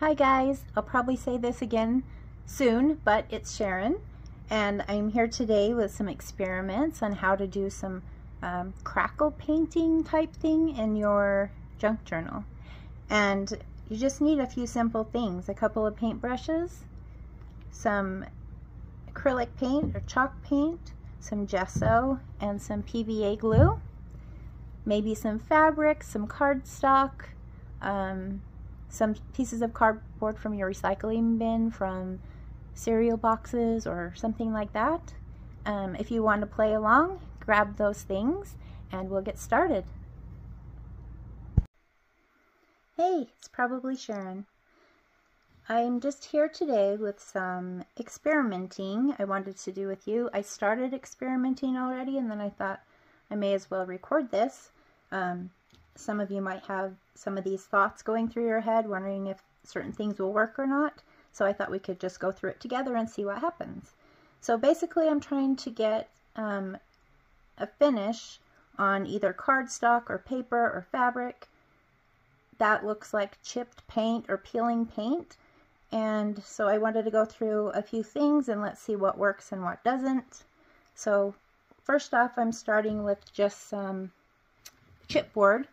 Hi guys, I'll probably say this again soon, but it's Sharon, and I'm here today with some experiments on how to do some crackle painting type thing in your junk journal. And you just need a few simple things: a couple of paintbrushes, some acrylic paint or chalk paint, some gesso, and some PVA glue, maybe some fabric, some cardstock, some pieces of cardboard from your recycling bin, from cereal boxes or something like that. If you want to play along, grab those things and we'll get started. Hey, it's probably Sharon. I'm just here today with some experimenting I wanted to do with you. I started experimenting already, and then I thought I may as well record this. Some of you might have some of these thoughts going through your head, wondering if certain things will work or not. So I thought we could just go through it together and see what happens. So basically I'm trying to get a finish on either cardstock or paper or fabric that looks like chipped paint or peeling paint. And so I wanted to go through a few things and let's see what works and what doesn't. So first off, I'm starting with just some chipboard.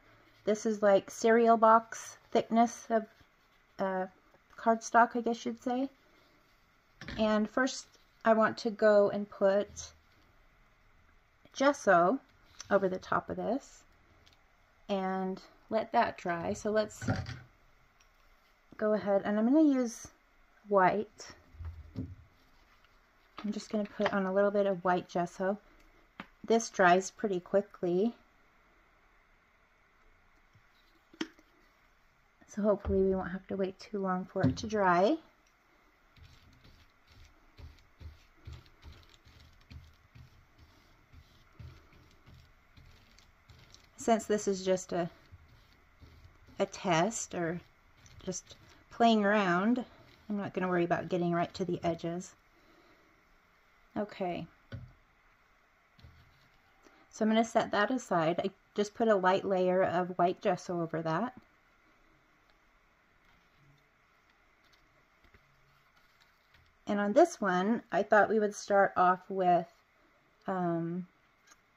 This is like cereal box thickness of cardstock, I guess you'd say. And first I want to go and put gesso over the top of this and let that dry. So let's go ahead, and I'm going to use white. I'm just going to put on a little bit of white gesso. This dries pretty quickly, so hopefully we won't have to wait too long for it to dry. Since this is just a test or just playing around, I'm not going to worry about getting right to the edges. Okay. So I'm going to set that aside. I just put a light layer of white gesso over that. And on this one, I thought we would start off with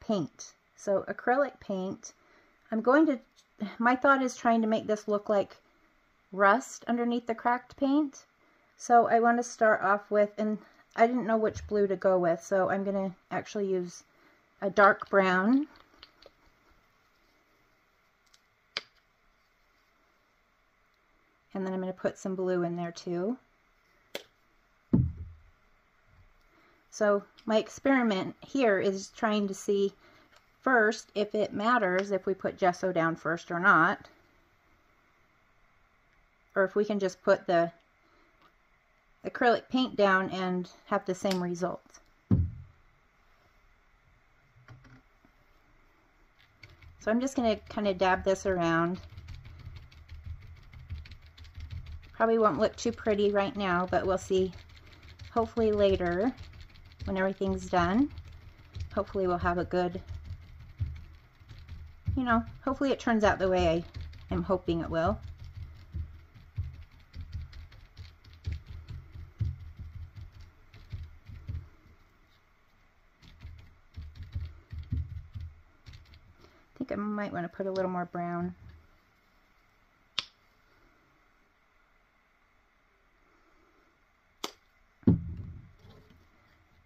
paint. So acrylic paint, my thought is trying to make this look like rust underneath the cracked paint. So I want to start off with, and I didn't know which blue to go with, so I'm going to actually use a dark brown. And then I'm going to put some blue in there too. So my experiment here is trying to see first if it matters if we put gesso down first or not, or if we can just put the acrylic paint down and have the same result. So I'm just going to kind of dab this around. Probably won't look too pretty right now, but we'll see. Hopefully later, when everything's done, hopefully we'll have a good, hopefully it turns out the way I am hoping it will. I think I might want to put a little more brown.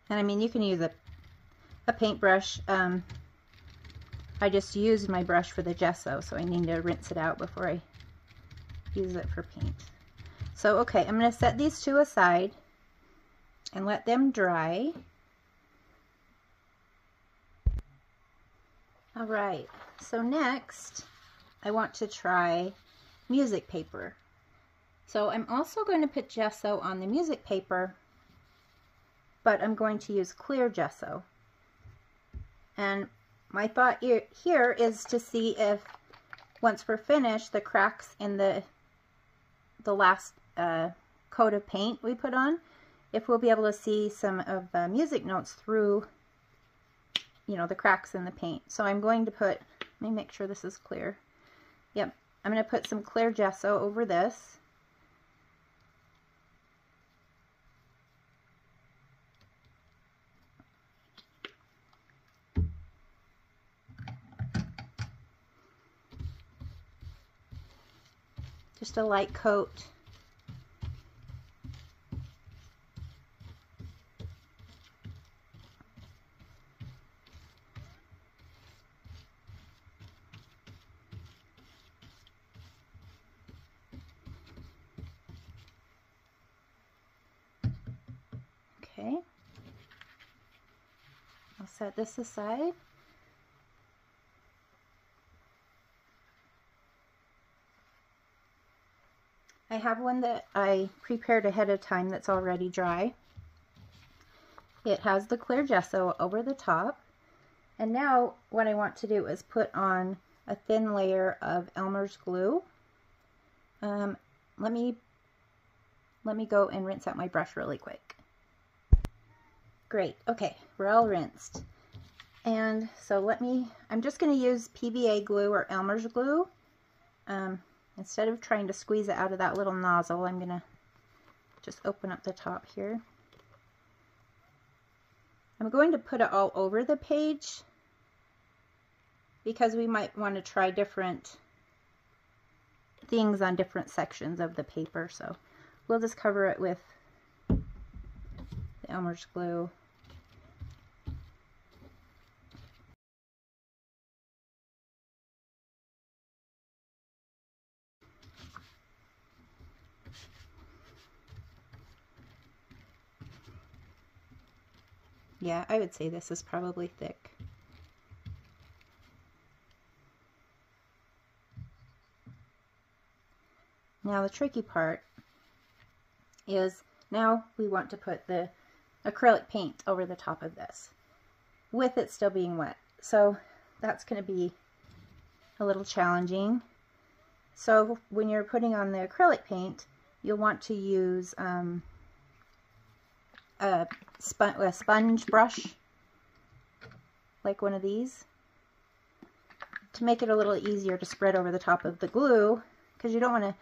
And I mean, you can use a paintbrush. I just used my brush for the gesso, so I need to rinse it out before I use it for paint. So, okay, I'm going to set these two aside and let them dry. All right, so next I want to try music paper. So I'm also going to put gesso on the music paper, but I'm going to use clear gesso. And my thought here is to see if, once we're finished, the cracks in the last coat of paint we put on, if we'll be able to see some of the music notes through, the cracks in the paint. So I'm going to put, let me make sure this is clear. Yep, I'm going to put some clear gesso over this. Just a light coat. Okay. I'll set this aside. I have one that I prepared ahead of time that's already dry. It has the clear gesso over the top. And now what I want to do is put on a thin layer of Elmer's glue. Let me go and rinse out my brush really quick. Great, okay, we're all rinsed. And so I'm just going to use PVA glue or Elmer's glue. Instead of trying to squeeze it out of that little nozzle, I'm going to just open up the top here. I'm going to put it all over the page because we might want to try different things on different sections of the paper. So we'll just cover it with the Elmer's glue. Yeah, I would say this is probably thick. Now the tricky part is now we want to put the acrylic paint over the top of this with it still being wet. So that's going to be a little challenging. So when you're putting on the acrylic paint, you'll want to use a sponge brush, like one of these, to make it a little easier to spread over the top of the glue, because you don't want to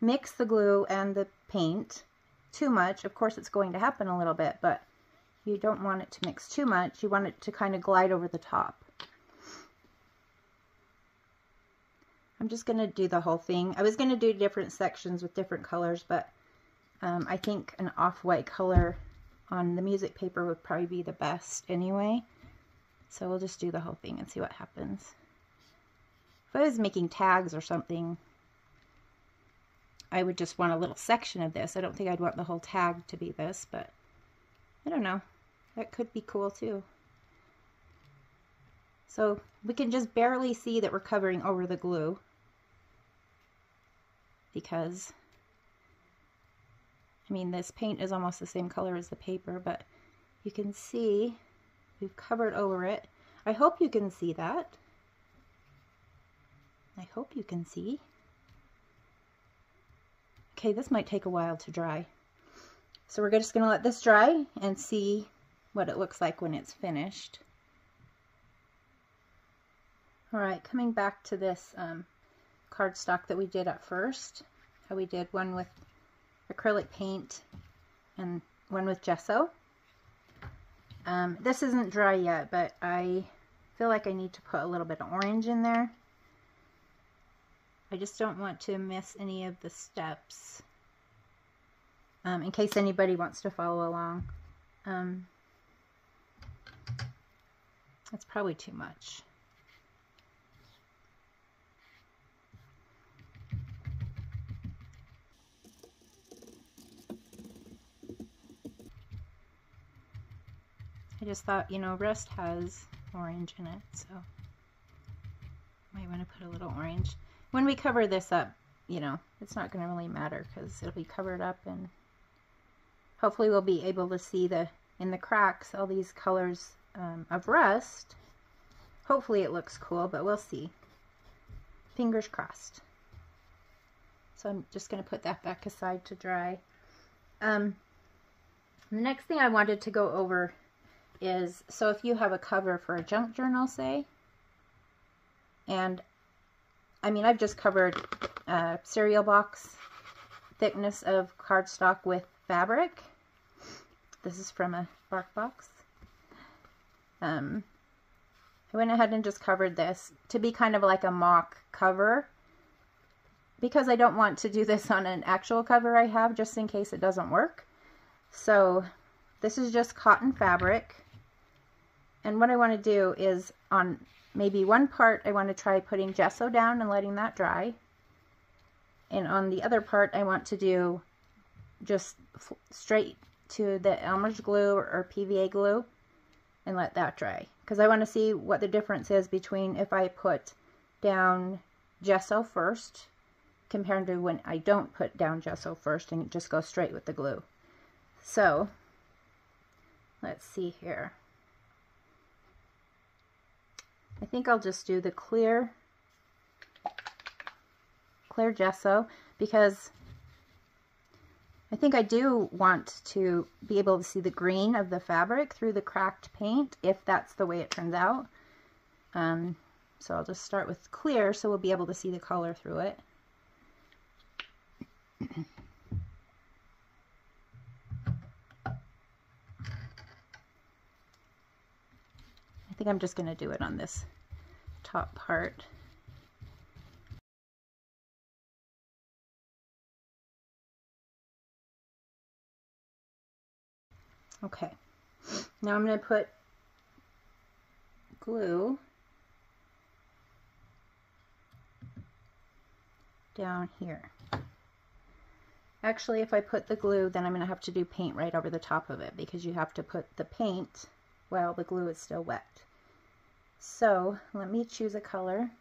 mix the glue and the paint too much. Of course it's going to happen a little bit, but you don't want it to mix too much. You want it to kind of glide over the top. I'm just going to do the whole thing. I was going to do different sections with different colors, but I think an off-white color on the music paper would probably be the best anyway. So we'll just do the whole thing and see what happens. If I was making tags or something, I would just want a little section of this. I don't think I'd want the whole tag to be this, but I don't know. That could be cool too. So we can just barely see that we're covering over the glue, because I mean, this paint is almost the same color as the paper, but you can see we've covered over it. I hope you can see that. I hope you can see. Okay, this might take a while to dry. So we're just going to let this dry and see what it looks like when it's finished. All right, coming back to this cardstock that we did at first, how we did one with acrylic paint and one with gesso. This isn't dry yet, but I feel like I need to put a little bit of orange in there. I just don't want to miss any of the steps, in case anybody wants to follow along. That's probably too much. I just thought, you know, Rust has orange in it, so might want to put a little orange. When we cover this up, you know, it's not going to really matter because it'll be covered up, and hopefully we'll be able to see in the cracks all these colors of rust. Hopefully it looks cool, but we'll see. Fingers crossed. So I'm just going to put that back aside to dry. The next thing I wanted to go over is, so if you have a cover for a junk journal, say, and I mean, I've just covered a cereal box thickness of cardstock with fabric. This is from a bark box. I went ahead and just covered this to be kind of like a mock cover. because I don't want to do this on an actual cover I have, just in case it doesn't work. So this is just cotton fabric. And what I want to do is on maybe one part, I want to try putting gesso down and letting that dry. And on the other part, I want to do just straight to the Elmer's glue or PVA glue and let that dry. Because I want to see what the difference is between if I put down gesso first compared to when I don't put down gesso first and just go straight with the glue. So let's see here. I think I'll just do the clear gesso, because I think I do want to be able to see the green of the fabric through the cracked paint, if that's the way it turns out. So I'll just start with clear so we'll be able to see the color through it. I think I'm just going to do it on this top part. Okay, now I'm going to put glue down here. Actually, if I put the glue, then I'm going to have to do paint right over the top of it, because you have to put the paint while the glue is still wet. So let me choose a color.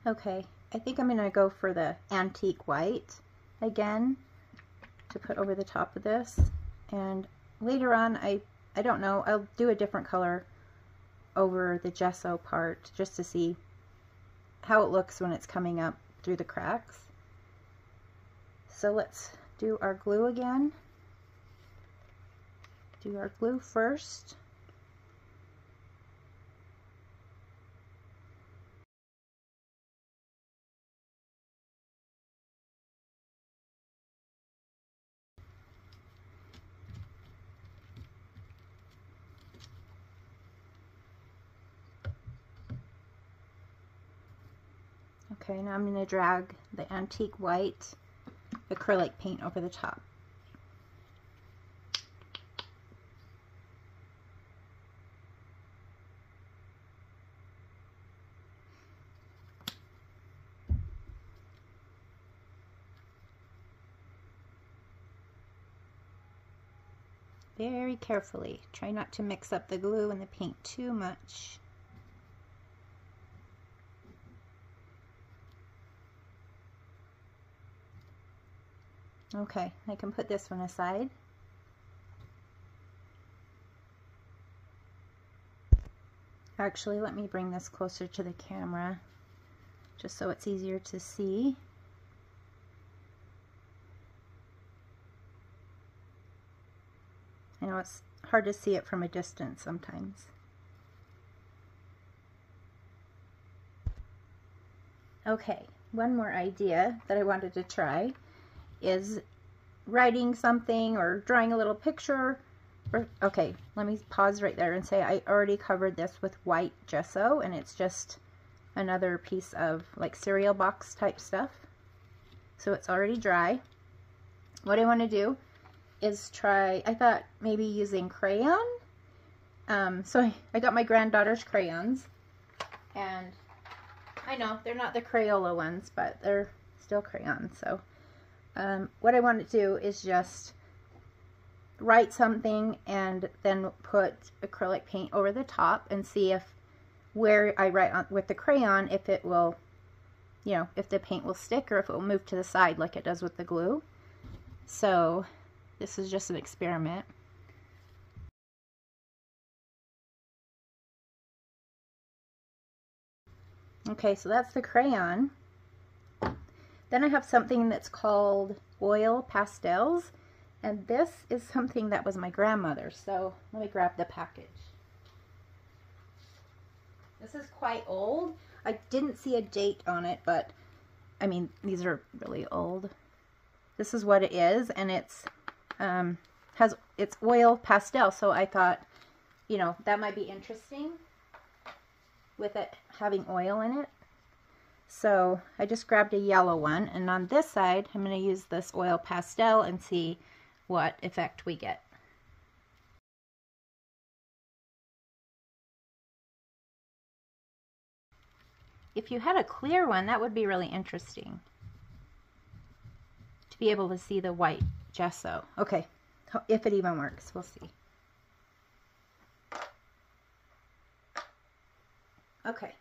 Okay, I think I'm going to go for the antique white again to put over the top of this, and later on I don't know, I'll do a different color over the gesso part just to see how it looks when it's coming up through the cracks. So let's do our glue again. Do our glue first. Okay, now I'm going to drag the antique white acrylic paint over the top. Very carefully. Try not to mix up the glue and the paint too much. Okay, I can put this one aside. Actually, let me bring this closer to the camera just so it's easier to see. I know it's hard to see it from a distance sometimes. Okay, one more idea that I wanted to try is writing something or drawing a little picture. Okay, let me pause right there and say I already covered this with white gesso, and it's just another piece of like cereal box type stuff. So it's already dry. What I want to do is try, I thought maybe using crayon. So I got my granddaughter's crayons, and I know they're not the Crayola ones, but they're still crayons. So what I want to do is just write something and then put acrylic paint over the top and see if where I write on with the crayon, if it will, you know, if the paint will stick or if it will move to the side like it does with the glue. So this is just an experiment. Okay, so that's the crayon. Then I have something that's called oil pastels, and this is something that was my grandmother's. So let me grab the package. This is quite old. I didn't see a date on it, but I mean, these are really old. This is what it is, and it's it's oil pastel, so I thought, you know, that might be interesting with it having oil in it. So I just grabbed a yellow one, and on this side I'm going to use this oil pastel and see what effect we get. If you had a clear one, that would be really interesting to be able to see the white gesso. Okay, if it even works, we'll see. Okay,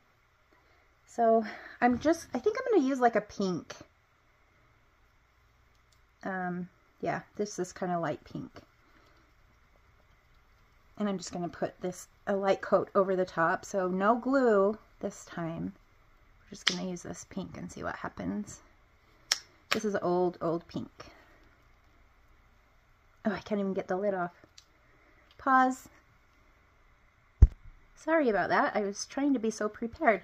so I think I'm going to use like a pink. Yeah, this is kind of light pink. And I'm just going to put a light coat over the top, so no glue this time. We're just going to use this pink and see what happens. This is old pink. Oh, I can't even get the lid off. Pause. Sorry about that. I was trying to be so prepared.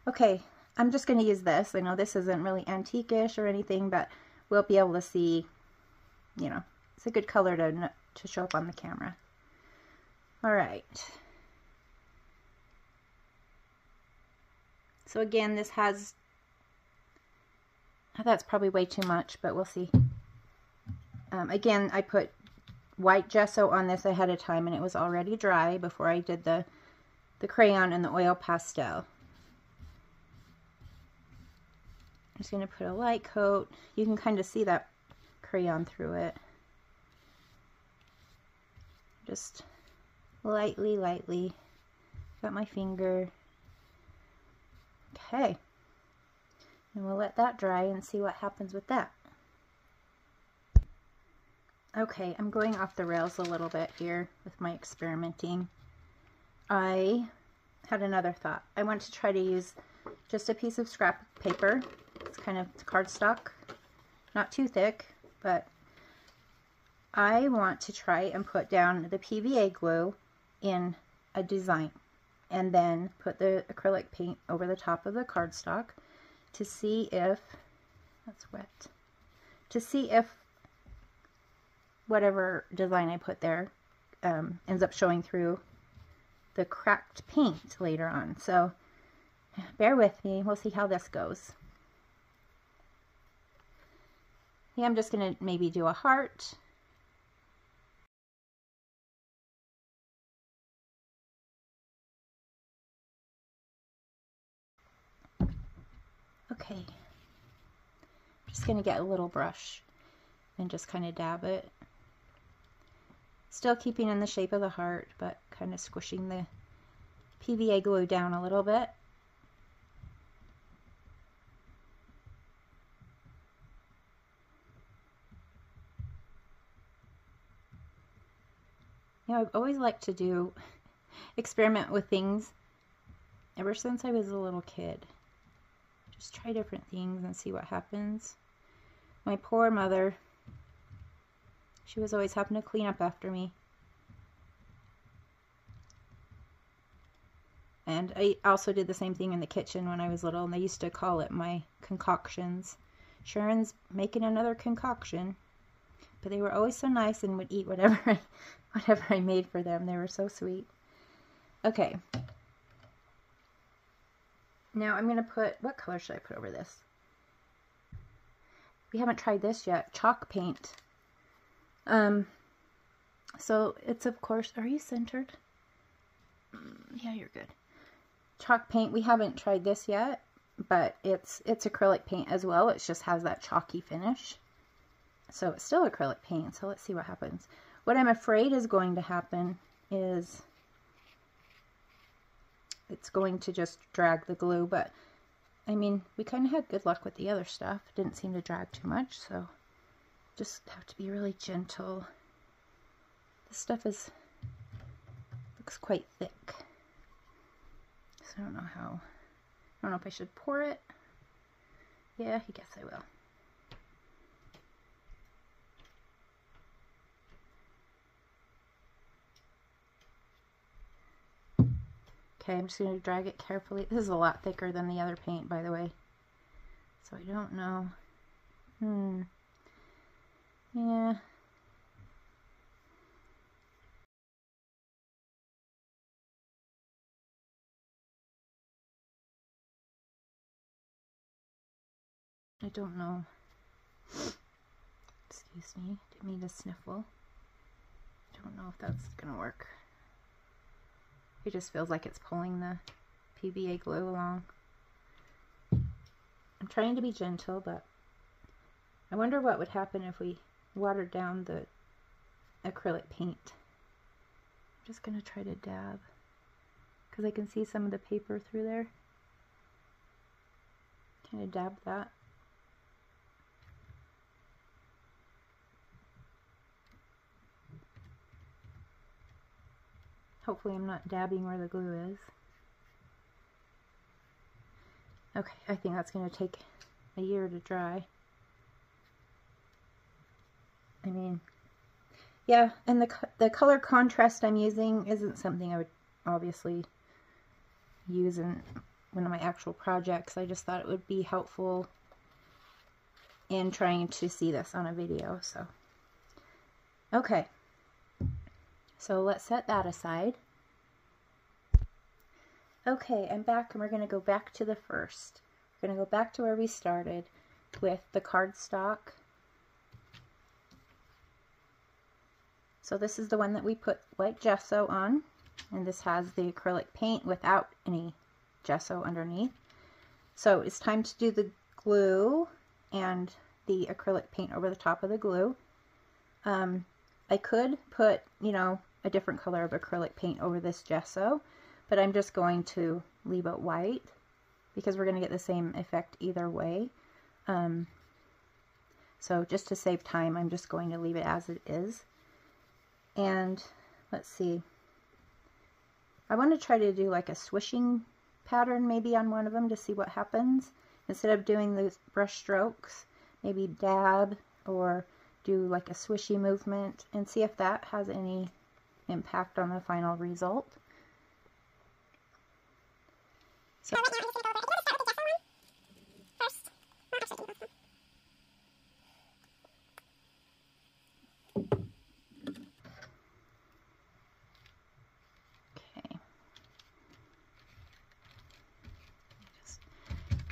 Okay, I'm just going to use this. I know this isn't really antique-ish or anything, but we'll be able to see, you know, it's a good color to show up on the camera. All right. So again, this has, that's probably way too much, but we'll see. Again, I put white gesso on this ahead of time, and it was already dry before I did the crayon and the oil pastel. I'm just going to put a light coat. You can kind of see that crayon through it. Just lightly. Got my finger. Okay. And we'll let that dry and see what happens with that. Okay, I'm going off the rails a little bit here with my experimenting. I had another thought. I want to try to use just a piece of scrap paper. It's kind of cardstock, not too thick, but I want to try and put down the PVA glue in a design and then put the acrylic paint over the top of the cardstock to see if, that's wet, to see if whatever design I put there ends up showing through the cracked paint later on. So bear with me, we'll see how this goes. Yeah, I'm just going to maybe do a heart. Okay, I'm just going to get a little brush and just kind of dab it. Still keeping in the shape of the heart, but kind of squishing the PVA glue down a little bit. You know, I've always liked to experiment with things ever since I was a little kid. Just try different things and see what happens. My poor mother, she was always having to clean up after me. And I also did the same thing in the kitchen when I was little, and they used to call it my concoctions. Sharon's making another concoction. But they were always so nice and would eat whatever I made for them. They were so sweet. Okay. Now I'm going to put, what color should I put over this? We haven't tried this yet. Chalk paint. So it's, of course, are you centered? Yeah, you're good. Chalk paint, we haven't tried this yet, but it's acrylic paint as well. It just has that chalky finish. So it's still acrylic paint, so let's see what happens. What I'm afraid is going to happen is it's going to just drag the glue, but I mean, we kind of had good luck with the other stuff. It didn't seem to drag too much, so just have to be really gentle. This stuff looks quite thick. So I don't know if I should pour it. Yeah, I guess I will. Okay, I'm just going to drag it carefully. This is a lot thicker than the other paint, by the way. So I don't know. Yeah. I don't know. Excuse me, didn't mean to sniffle. Don't know if that's gonna work. It just feels like it's pulling the PVA glue along. I'm trying to be gentle, but I wonder what would happen if we watered down the acrylic paint. I'm just gonna try to dab because I can see some of the paper through there. Kind of dab that. Hopefully I'm not dabbing where the glue is. Okay, I think that's going to take a year to dry. I mean, yeah, and the color contrast I'm using isn't something I would obviously use in one of my actual projects. I just thought it would be helpful in trying to see this on a video. So, okay. So let's set that aside. Okay, I'm back, and we're going to go back to the first. We're going to go back to where we started with the cardstock. So this is the one that we put white gesso on, and this has the acrylic paint without any gesso underneath. So it's time to do the glue and the acrylic paint over the top of the glue. I could put, you know, a different color of acrylic paint over this gesso, but I'm just going to leave it white because we're going to get the same effect either way. So just to save time, I'm just going to leave it as it is. And let's see, I want to try to do like a swishing pattern maybe on one of them to see what happens. Instead of doing the brush strokes, maybe dab or do like a swishy movement and see if that has any impact on the final result. So, okay.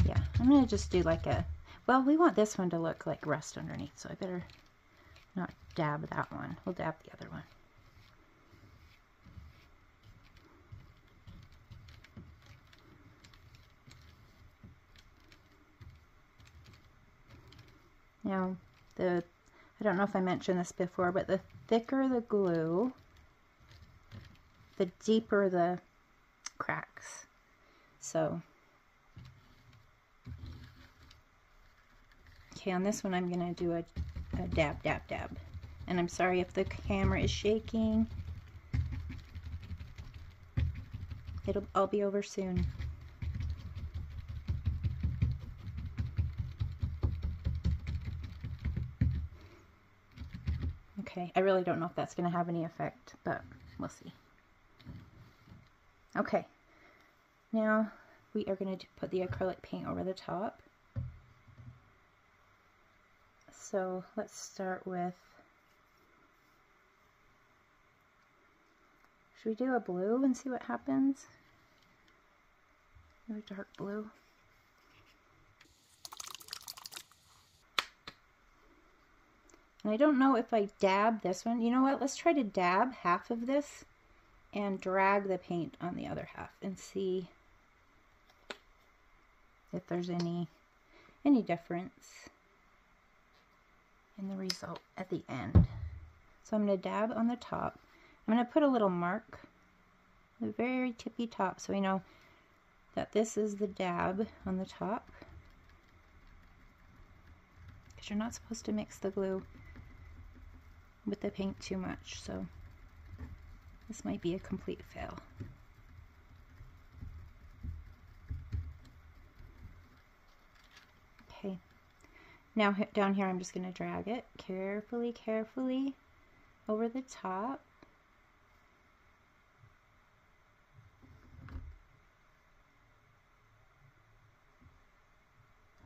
Yeah, I'm going to just do like a, well, we want this one to look like rust underneath, so I better not dab that one. We'll dab the other one. Now, I don't know if I mentioned this before, but the thicker the glue, the deeper the cracks. So, okay, on this one I'm going to do a dab, dab, dab. And I'm sorry if the camera is shaking. I'll be over soon. Okay, I really don't know if that's going to have any effect, but we'll see. Okay, now we are going to put the acrylic paint over the top. So let's start with, should we do a blue and see what happens? Maybe dark blue. And I don't know if I dab this one. You know what? Let's try to dab half of this and drag the paint on the other half and see if there's any difference in the result at the end. So I'm going to dab on the top. I'm going to put a little mark, the very tippy top, so we know that this is the dab on the top. Because you're not supposed to mix the glue with the paint too much, so this might be a complete fail. Okay, now down here I'm just going to drag it carefully, carefully over the top.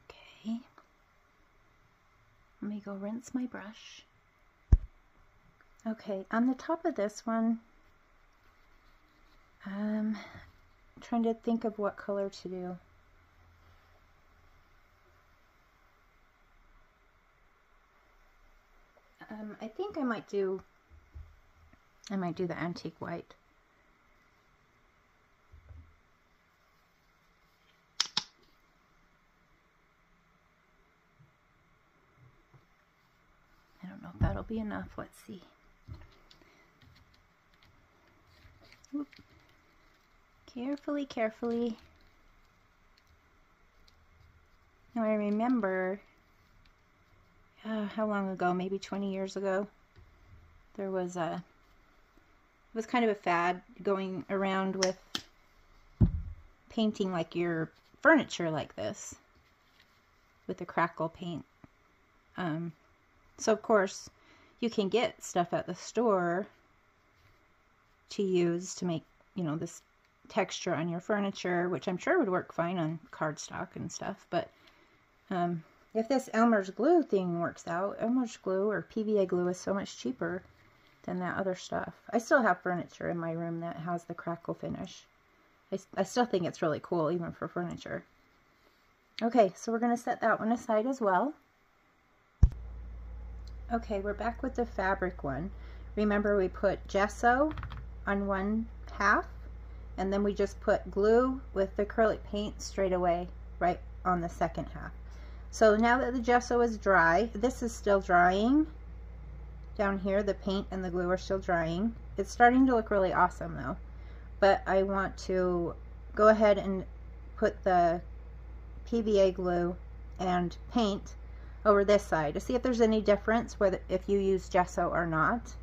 Okay, let me go rinse my brush. Okay, on the top of this one, I'm trying to think of what color to do. think I might do the antique white. I don't know if that'll be enough. Let's see. Oop. Carefully, carefully. Now I remember, how long ago, maybe 20 years ago, there was it was kind of a fad going around with painting like your furniture like this with the crackle paint. So of course you can get stuff at the store to use to make, you know, this texture on your furniture, which I'm sure would work fine on cardstock and stuff. But if this Elmer's glue thing works out, Elmer's glue or PVA glue is so much cheaper than that other stuff. I still have furniture in my room that has the crackle finish. I still think it's really cool, even for furniture. Okay, so we're going to set that one aside as well. Okay, we're back with the fabric one. Remember, we put gesso on one half, and then we just put glue with the acrylic paint straight away right on the second half. So now that the gesso is dry, this is still drying. Down here, the paint and the glue are still drying. It's starting to look really awesome though. But I want to go ahead and put the PVA glue and paint over this side to see if there's any difference whether if you use gesso or not.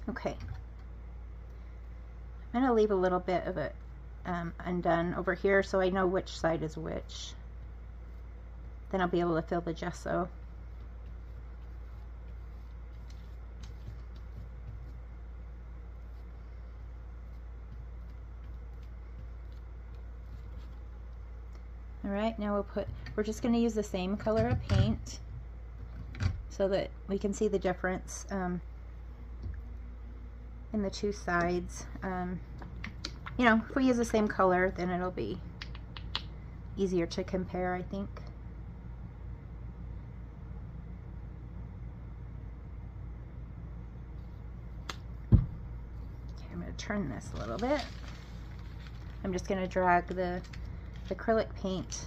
Okay, I'm going to leave a little bit of it undone over here so I know which side is which. Then I'll be able to fill the gesso. Alright, now we're just going to use the same color of paint so that we can see the difference in the two sides. You know, if we use the same color, then it'll be easier to compare, I think. Okay, I'm going to turn this a little bit. I'm just going to drag the acrylic paint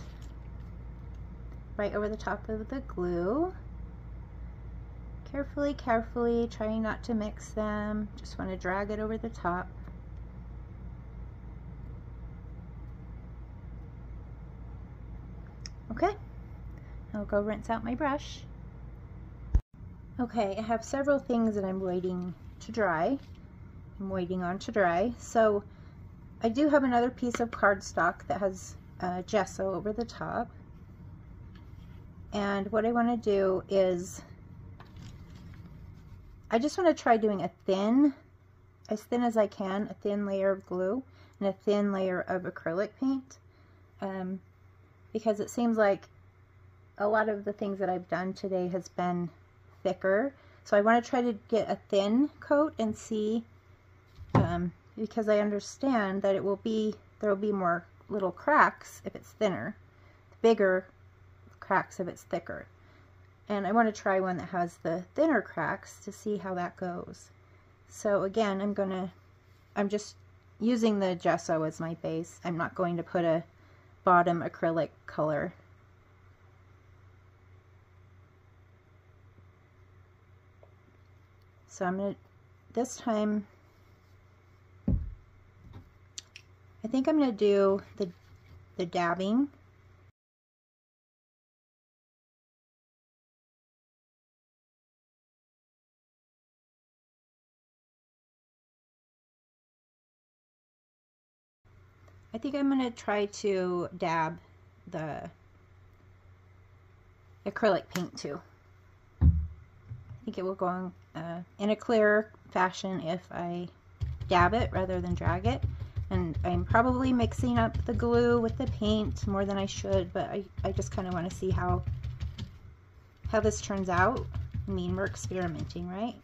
right over the top of the glue. Carefully, carefully, trying not to mix them. Just want to drag it over the top. Okay, I'll go rinse out my brush. Okay, I have several things that I'm waiting to dry. I'm waiting on to dry. So I do have another piece of cardstock that has gesso over the top. And what I want to do is, I just want to try doing a thin, as thin as I can, a thin layer of glue and a thin layer of acrylic paint. Because it seems like a lot of the things that I've done today has been thicker. So I want to try to get a thin coat and see, because I understand that there will be more little cracks if it's thinner, bigger cracks if it's thicker. And I want to try one that has the thinner cracks to see how that goes. So again, I'm just using the gesso as my base. I'm not going to put a bottom acrylic color. So I'm going to, this time, I think I'm going to do the dabbing. I think I'm going to try to dab the acrylic paint too. I think it will go on in a clearer fashion if I dab it rather than drag it. And I'm probably mixing up the glue with the paint more than I should, but I just kind of want to see how this turns out. I mean, we're experimenting, right?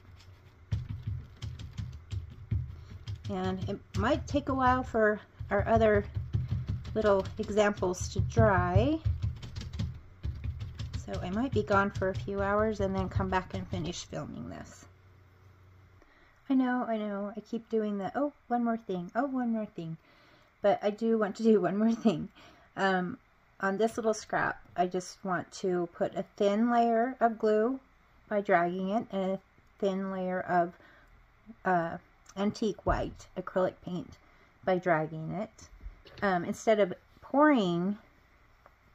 And it might take a while for our other little examples to dry. So I might be gone for a few hours and then come back and finish filming this. I know, I keep doing the, oh, one more thing, oh, one more thing. But I do want to do one more thing. On this little scrap, I just want to put a thin layer of glue by dragging it, and a thin layer of antique white acrylic paint by dragging it. Instead of pouring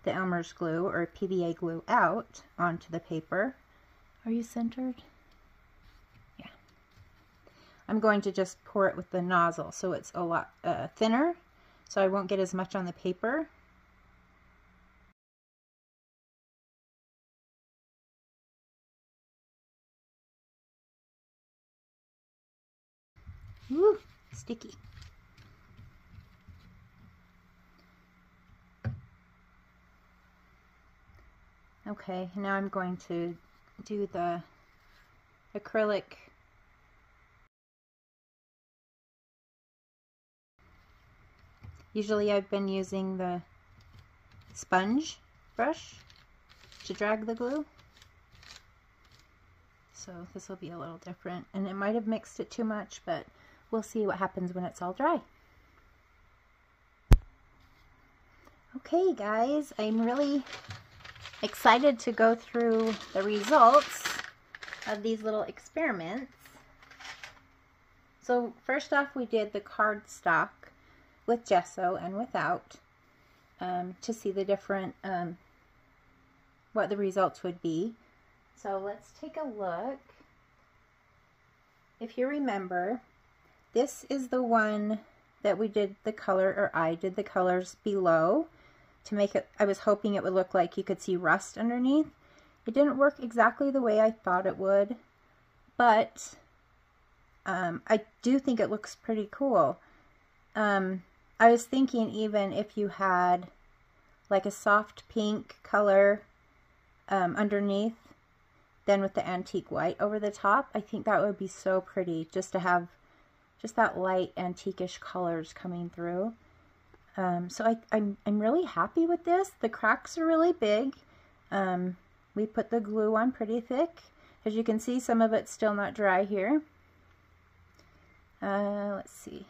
the Elmer's glue or PVA glue out onto the paper. Are you centered? Yeah. I'm going to just pour it with the nozzle so it's a lot thinner, so I won't get as much on the paper. Woo, sticky. Okay, now I'm going to do the acrylic. Usually I've been using the sponge brush to drag the glue. So this will be a little different, and it might have mixed it too much, but we'll see what happens when it's all dry. Okay guys, I'm really excited to go through the results of these little experiments. So first off, we did the cardstock with gesso and without to see the different what the results would be. So let's take a look. If you remember, this is the one that we did the color, or I did the colors below to make it, I was hoping it would look like you could see rust underneath. It didn't work exactly the way I thought it would, but I do think it looks pretty cool. I was thinking even if you had like a soft pink color underneath, then with the antique white over the top, I think that would be so pretty, just to have just that light antique-ish colors coming through. So I'm really happy with this. The cracks are really big. We put the glue on pretty thick. As you can see, some of it's still not dry here. Let's see.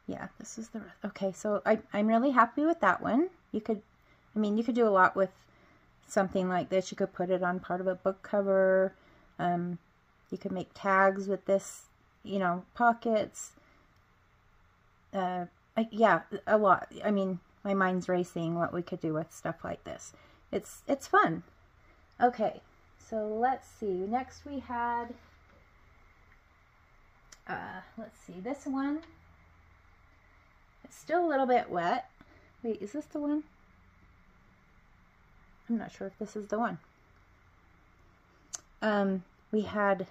Yeah, this is the, okay, so I'm really happy with that one. You could, I mean, you could do a lot with something like this. You could put it on part of a book cover. You could make tags with this, you know, pockets. Yeah, a lot. I mean, my mind's racing what we could do with stuff like this. It's fun. Okay, so let's see. Next we had, let's see, this one. It's still a little bit wet. Wait, is this the one? I'm not sure if this is the one. We had,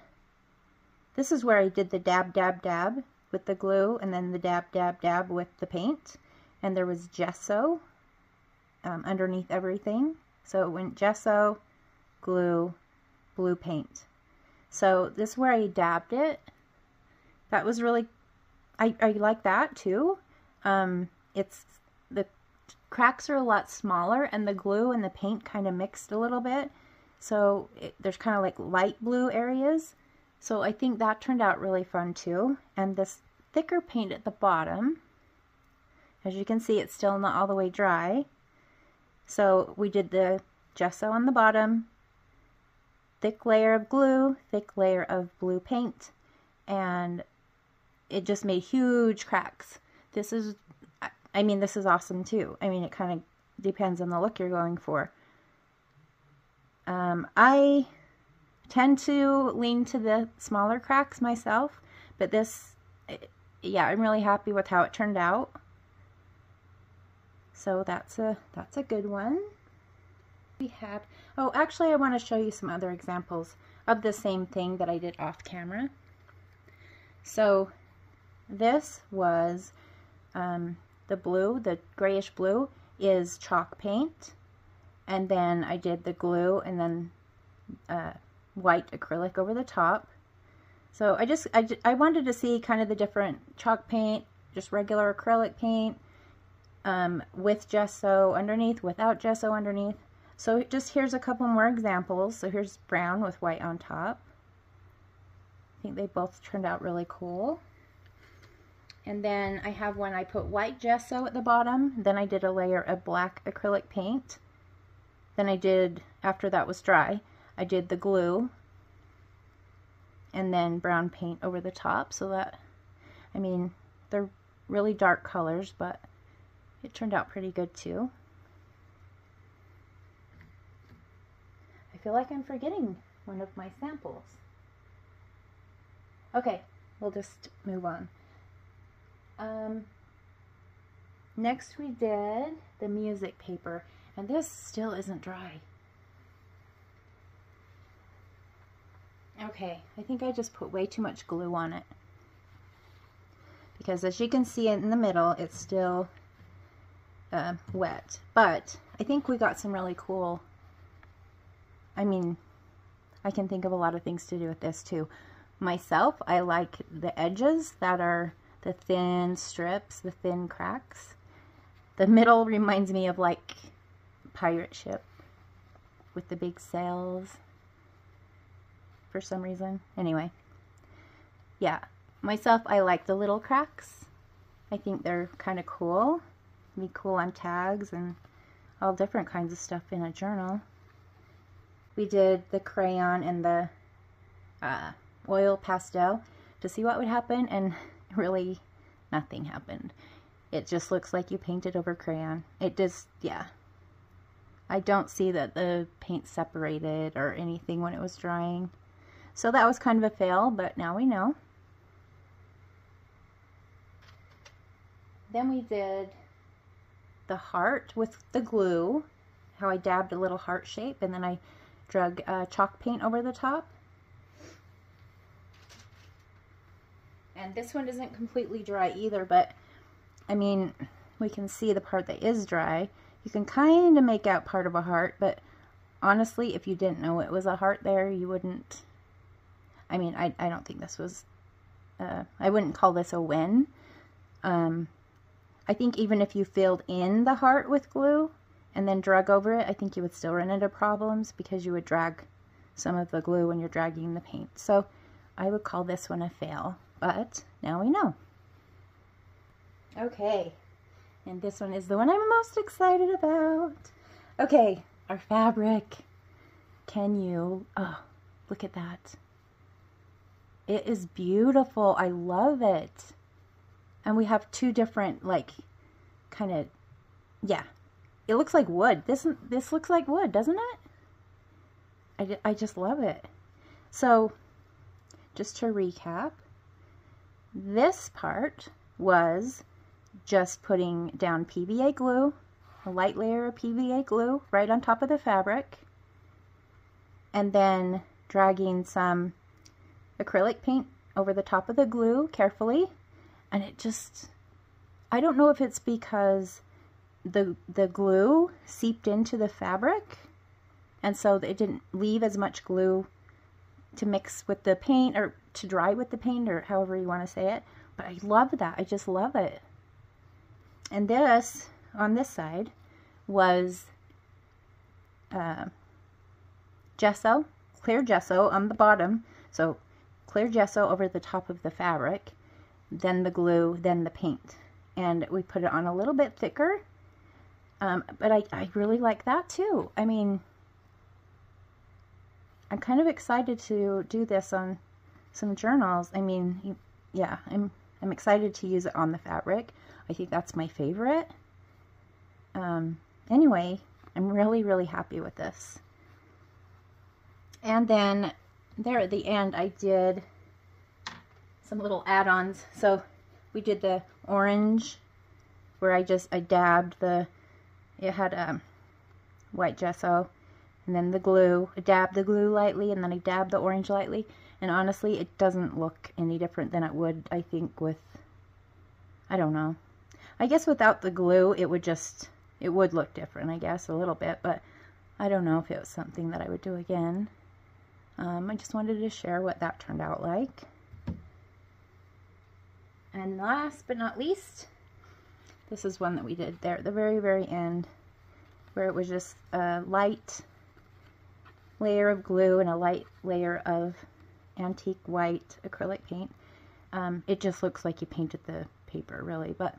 this is where I did the dab, dab, dab with the glue, and then the dab, dab, dab with the paint. And there was gesso underneath everything. So it went gesso, glue, blue paint. So this is where I dabbed it. That was really, I like that too. It's, the cracks are a lot smaller, and the glue and the paint kind of mixed a little bit. So there's kind of like light blue areas. So I think that turned out really fun too. And this thicker paint at the bottom, as you can see, it's still not all the way dry. So we did the gesso on the bottom, thick layer of glue, thick layer of blue paint, and it just made huge cracks. This is, I mean, this is awesome too. I mean, it kind of depends on the look you're going for. I tend to lean to the smaller cracks myself, but this, yeah, I'm really happy with how it turned out. So that's a good one. We had, oh, actually I want to show you some other examples of the same thing that I did off camera. So this was the blue, the grayish blue is chalk paint, and then I did the glue and then white acrylic over the top. So I wanted to see kind of the different chalk paint just regular acrylic paint, with gesso underneath, without gesso underneath. So just here's a couple more examples. So here's brown with white on top. I think they both turned out really cool. And then I have one I put white gesso at the bottom, then I did a layer of black acrylic paint. Then I did, after that was dry, I did the glue and then brown paint over the top, so that, I mean, they're really dark colors, but it turned out pretty good too. I feel like I'm forgetting one of my samples. Okay, we'll just move on. Next we did the music paper, and this still isn't dry. Okay, I think I just put way too much glue on it, because as you can see in the middle, it's still wet. But I think we got some really cool, I mean, I can think of a lot of things to do with this too. Myself, I like the edges that are the thin strips, the thin cracks. The middle reminds me of like pirate ship with the big sails for some reason. Anyway, yeah, myself, I like the little cracks. I think they're kind of cool. Be cool on tags and all different kinds of stuff in a journal. We did the crayon and the oil pastel to see what would happen, and really nothing happened. It just looks like you painted over crayon. It just, yeah. I don't see that the paint separated or anything when it was drying. So that was kind of a fail, but now we know. Then we did the heart with the glue, how I dabbed a little heart shape, and then I drug chalk paint over the top. And this one isn't completely dry either, but I mean, we can see the part that is dry. You can kind of make out part of a heart, but honestly, if you didn't know it was a heart there, you wouldn't. I mean, I don't think this was, I wouldn't call this a win. I think even if you filled in the heart with glue and then drug over it, I think you would still run into problems because you would drag some of the glue when you're dragging the paint. So I would call this one a fail, but now we know. Okay, and this one is the one I'm most excited about. Okay, our fabric. Can you, oh, look at that. It is beautiful. I love it. And we have two different, like, kind of, yeah. It looks like wood. This looks like wood, doesn't it? I just love it. So, just to recap, this part was just putting down PVA glue, a light layer of PVA glue right on top of the fabric, and then dragging some acrylic paint over the top of the glue carefully. And it just, I don't know if it's because the glue seeped into the fabric, and so it didn't leave as much glue to mix with the paint, or to dry with the paint, or however you want to say it. But I love that. I just love it. And this, on this side, was gesso, clear gesso on the bottom. So clear gesso over the top of the fabric, then the glue, then the paint. And we put it on a little bit thicker, but I really like that too. I mean, I'm kind of excited to do this on some journals. I mean, yeah, I'm excited to use it on the fabric. I think that's my favorite. Anyway, I'm really, really happy with this. And then there at the end, I did some little add-ons. So we did the orange, where I dabbed it had white gesso, and then the glue. I dabbed the glue lightly, and then I dabbed the orange lightly. And honestly, it doesn't look any different than it would, I think, with, I don't know. I guess without the glue, it would look different, I guess, a little bit, but I don't know if it was something that I would do again. I just wanted to share what that turned out like. And last but not least, this is one that we did there at the very, very end, where it was just a light layer of glue and a light layer of antique white acrylic paint. It just looks like you painted the paper, really. But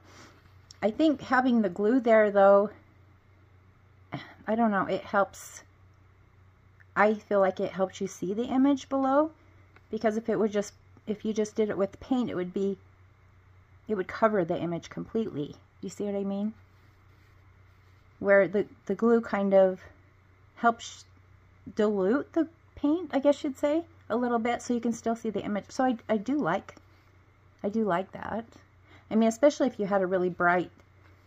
I think having the glue there, though, I don't know, it helps. I feel like it helps you see the image below, because if you just did it with paint, it would cover the image completely. You see what I mean? Where the glue kind of helps dilute the paint, I guess you'd say, a little bit, so you can still see the image. So I do like that. I mean, especially if you had a really bright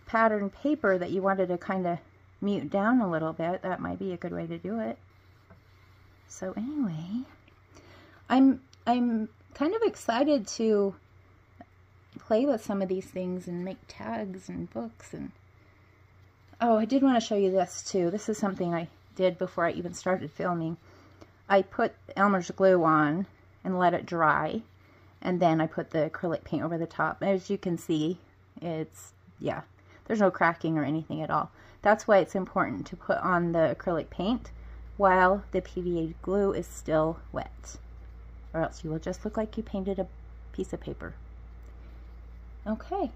pattern paper that you wanted to kind of mute down a little bit, that might be a good way to do it. So anyway, I'm kind of excited to play with some of these things and make tags and books. And oh, I did want to show you this too. This is something I did before I even started filming. I put Elmer's glue on and let it dry, and then I put the acrylic paint over the top. As you can see, it's, yeah, there's no cracking or anything at all. That's why it's important to put on the acrylic paint while the PVA glue is still wet, or else you will just look like you painted a piece of paper. Okay,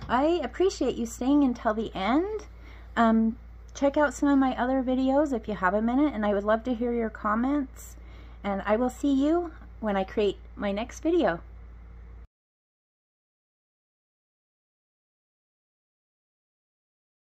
I appreciate you staying until the end. Check out some of my other videos if you have a minute, and I would love to hear your comments, and I will see you when I create my next video.